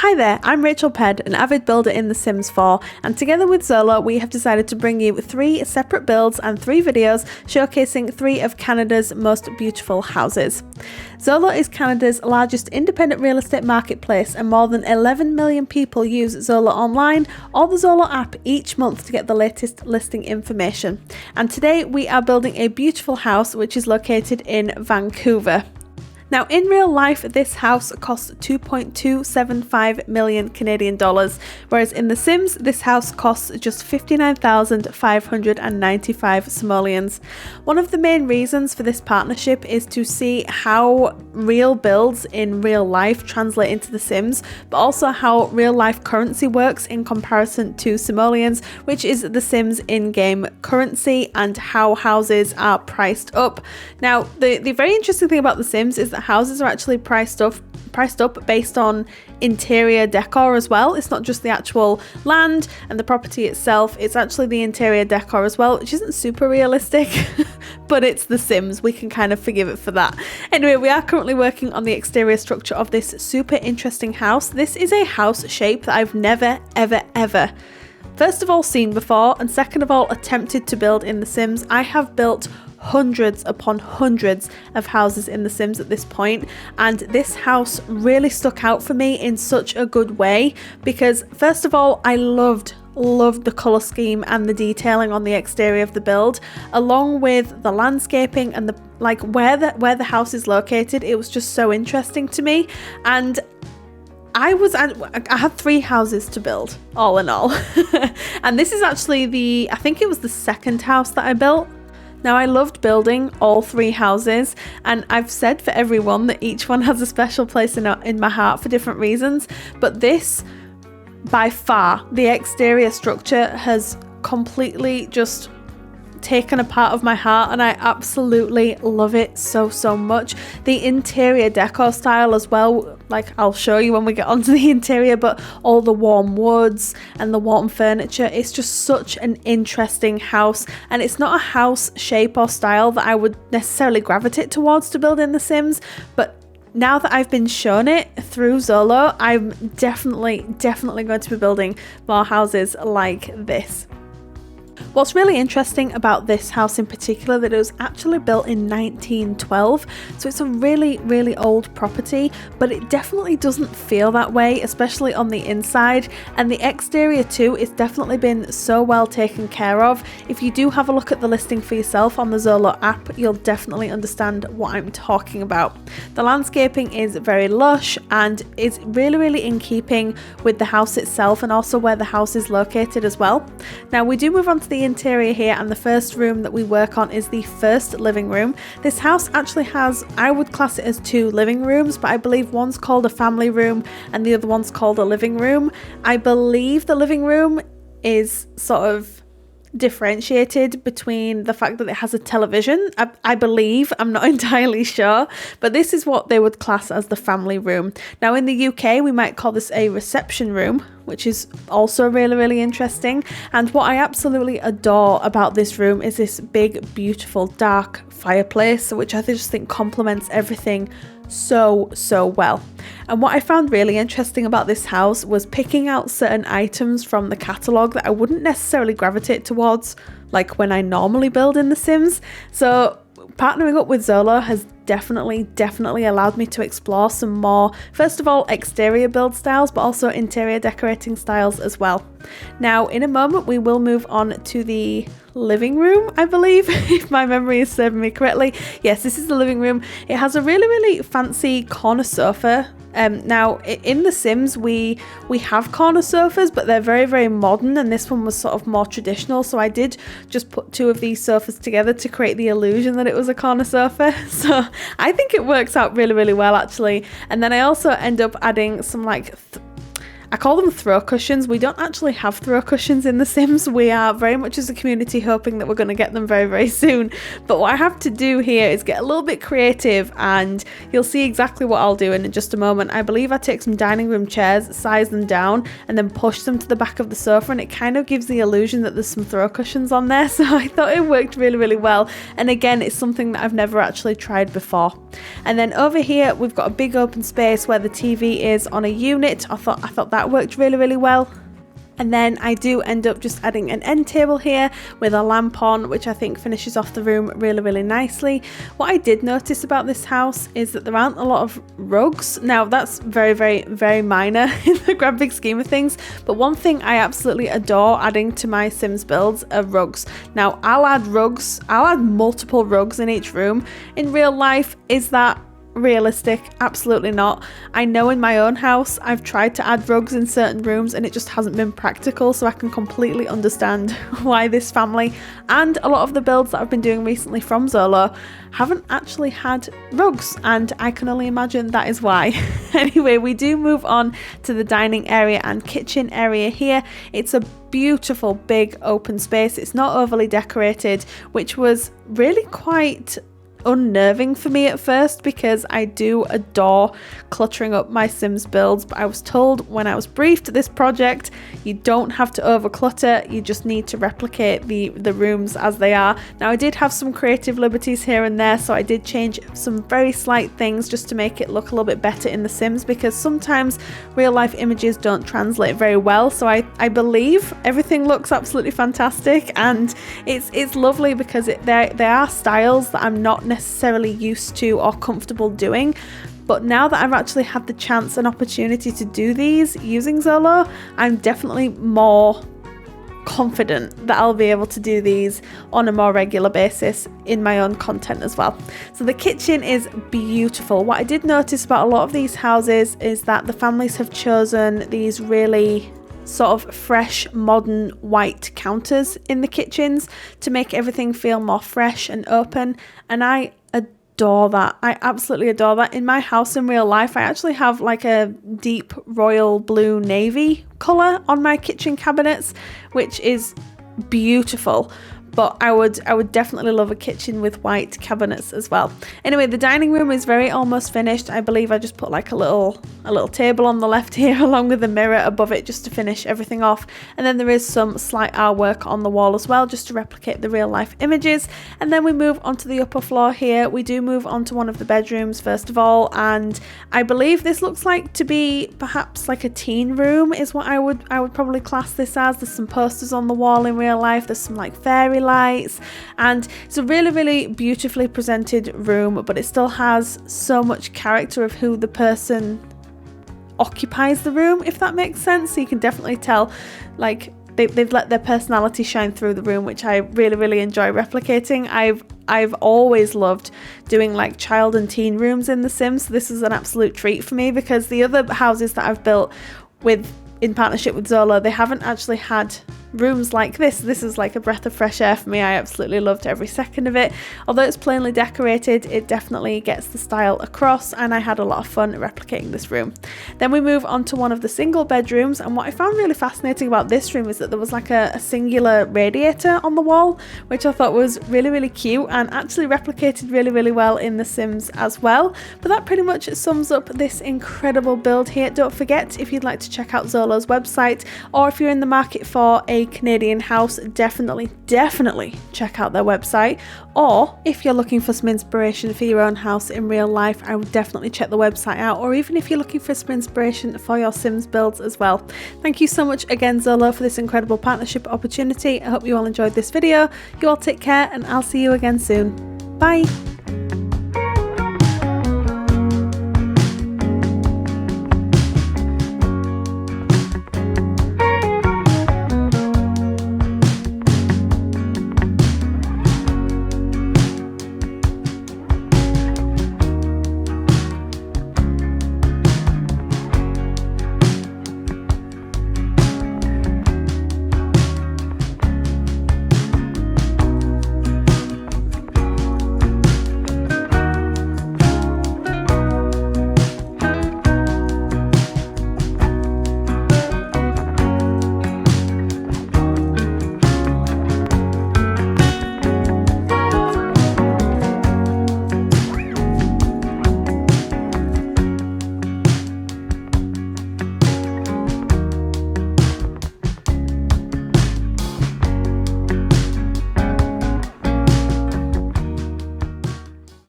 Hi there, I'm Rachel Ped, an avid builder in The Sims 4, and together with Zolo, we have decided to bring you 3 separate builds and 3 videos showcasing 3 of Canada's most beautiful houses. Zolo is Canada's largest independent real estate marketplace, and more than 11 million people use Zolo online or the Zolo app each month to get the latest listing information. And today we are building a beautiful house which is located in Vancouver. Now, in real life, this house costs 2.275 million Canadian dollars, whereas in The Sims, this house costs just 59,595 simoleons. One of the main reasons for this partnership is to see how real builds in real life translate into The Sims, but also how real life currency works in comparison to simoleons, which is The Sims in-game currency, and how houses are priced up. Now, the very interesting thing about The Sims is that houses are actually priced up based on interior decor as well. It's not just the actual land and the property itself, it's actually the interior decor as well, which isn't super realistic, but it's The Sims. We can kind of forgive it for that. Anyway, we are currently working on the exterior structure of this super interesting house. This is a house shape that I've never, ever, first of all, seen before, and second of all, attempted to build in The Sims. I have built hundreds upon hundreds of houses in The Sims at this point, and this house really stuck out for me in such a good way because, first of all, I loved the colour scheme and the detailing on the exterior of the build, along with the landscaping and the where the house is located. It was just so interesting to me, and I had 3 houses to build, all in all. And this is actually I think it was the second house that I built. Now, I loved building all 3 houses, and I've said for everyone that each one has a special place in my heart for different reasons, but this, by far, the exterior structure has completely just taken a part of my heart, and I absolutely love it so much. The interior decor style as well, I'll show you when we get onto the interior, but all the warm woods and the warm furniture, it's just such an interesting house, and it's not a house shape or style that I would necessarily gravitate towards to build in The Sims, but now that I've been shown it through Zolo, I'm definitely going to be building more houses like this. What's really interesting about this house in particular, that it was actually built in 1912, so it's a really old property, but it definitely doesn't feel that way, especially on the inside, and the exterior too. It's definitely been so well taken care of. If you do have a look at the listing for yourself on the Zolo app, you'll definitely understand what I'm talking about. The landscaping is very lush and is really in keeping with the house itself, and also where the house is located as well. Now, we do move on to the interior here, and the first room that we work on is the first living room. This house actually has, I would class it as 2 living rooms, but I believe one's called a family room and the other one's called a living room. I believe the living room is sort of differentiated between the fact that it has a television. I believe, I'm not entirely sure, but this is what they would class as the family room. Now, in the UK, we might call this a reception room, which is also really interesting. And what I absolutely adore about this room is this big, beautiful, dark fireplace, which I just think complements everything so well. And what I found really interesting about this house was picking out certain items from the catalogue that I wouldn't necessarily gravitate towards like when I normally build in The Sims. So partnering up with Zolo has definitely allowed me to explore some more, first of all, exterior build styles, but also interior decorating styles as well. Now, in a moment, we will move on to the living room, I believe, if my memory is serving me correctly. Yes, this is the living room. It has a really fancy corner sofa. Now, in The Sims, we have corner sofas, but they're very modern, and this one was sort of more traditional, so I did just put 2 of these sofas together to create the illusion that it was a corner sofa. So I think it works out really well, actually. And then I also end up adding some I call them throw cushions. We don't actually have throw cushions in The Sims. We are very much as a community hoping that we're going to get them very, very soon. But what I have to do here is get a little bit creative, and you'll see exactly what I'll do in just a moment. I believe I take some dining room chairs, size them down, and then push them to the back of the sofa, and it kind of gives the illusion that there's some throw cushions on there. So I thought it worked really, really well. And again, it's something that I've never actually tried before. And then over here, we've got a big open space where the TV is on a unit. I thought that worked really, really well. And then I do end up just adding an end table here with a lamp on, which I think finishes off the room really, really nicely. What I did notice about this house is that there aren't a lot of rugs. Now that's very, very, very minor in the grand big scheme of things. But one thing I absolutely adore adding to my Sims builds are rugs. Now I'll add multiple rugs in each room. In real life, is that realistic? Absolutely not. I know in my own house I've tried to add rugs in certain rooms and it just hasn't been practical, so I can completely understand why this family and a lot of the builds that I've been doing recently from Zolo haven't actually had rugs, and I can only imagine that is why. Anyway, we do move on to the dining area and kitchen area here. It's a beautiful big open space. It's not overly decorated, which was really quite unnerving for me at first, because I do adore cluttering up my Sims builds, but I was told when I was briefed this project, you don't have to over clutter, you just need to replicate the rooms as they are. Now I did have some creative liberties here and there, so I did change some very slight things just to make it look a little bit better in The Sims, because sometimes real life images don't translate very well. So I believe everything looks absolutely fantastic, and it's lovely because there are styles that I'm not necessarily used to or comfortable doing. But now that I've actually had the chance and opportunity to do these using Zolo, I'm definitely more confident that I'll be able to do these on a more regular basis in my own content as well. So the kitchen is beautiful. What I did notice about a lot of these houses is that the families have chosen these really sort of fresh, modern white counters in the kitchens to make everything feel more fresh and open, and I adore that. I absolutely adore that. In my house in real life, I actually have like a deep royal blue navy colour on my kitchen cabinets, which is beautiful. But I would definitely love a kitchen with white cabinets as well. Anyway, the dining room is very almost finished. I believe I just put like a little table on the left here along with a mirror above it just to finish everything off. And then there is some slight artwork on the wall as well, just to replicate the real life images. And then we move onto the upper floor here. We do move on to one of the bedrooms first of all, and I believe this looks like to be perhaps like a teen room is what I would probably class this as. There's some posters on the wall in real life. There's some like fairy lights, and it's a really, really beautifully presented room, but it still has so much character of who the person occupies the room, if that makes sense. So you can definitely tell like they've let their personality shine through the room, which I really, really enjoy replicating. I've always loved doing like child and teen rooms in The Sims, so this is an absolute treat for me, because the other houses that I've built in partnership with Zolo, they haven't actually had rooms like this. This is like a breath of fresh air for me. I absolutely loved every second of it. Although it's plainly decorated, it definitely gets the style across, and I had a lot of fun replicating this room. Then we move on to one of the single bedrooms, and what I found really fascinating about this room is that there was like a singular radiator on the wall, which I thought was really, really cute and actually replicated really, really well in The Sims as well. But that pretty much sums up this incredible build here. Don't forget, if you'd like to check out Zolo's website, or if you're in the market for a Canadian house, definitely check out their website. Or if you're looking for some inspiration for your own house in real life, I would definitely check the website out. Or even if you're looking for some inspiration for your Sims builds as well. Thank you so much again, Zolo, for this incredible partnership opportunity. I hope you all enjoyed this video. You all take care, and I'll see you again soon. Bye.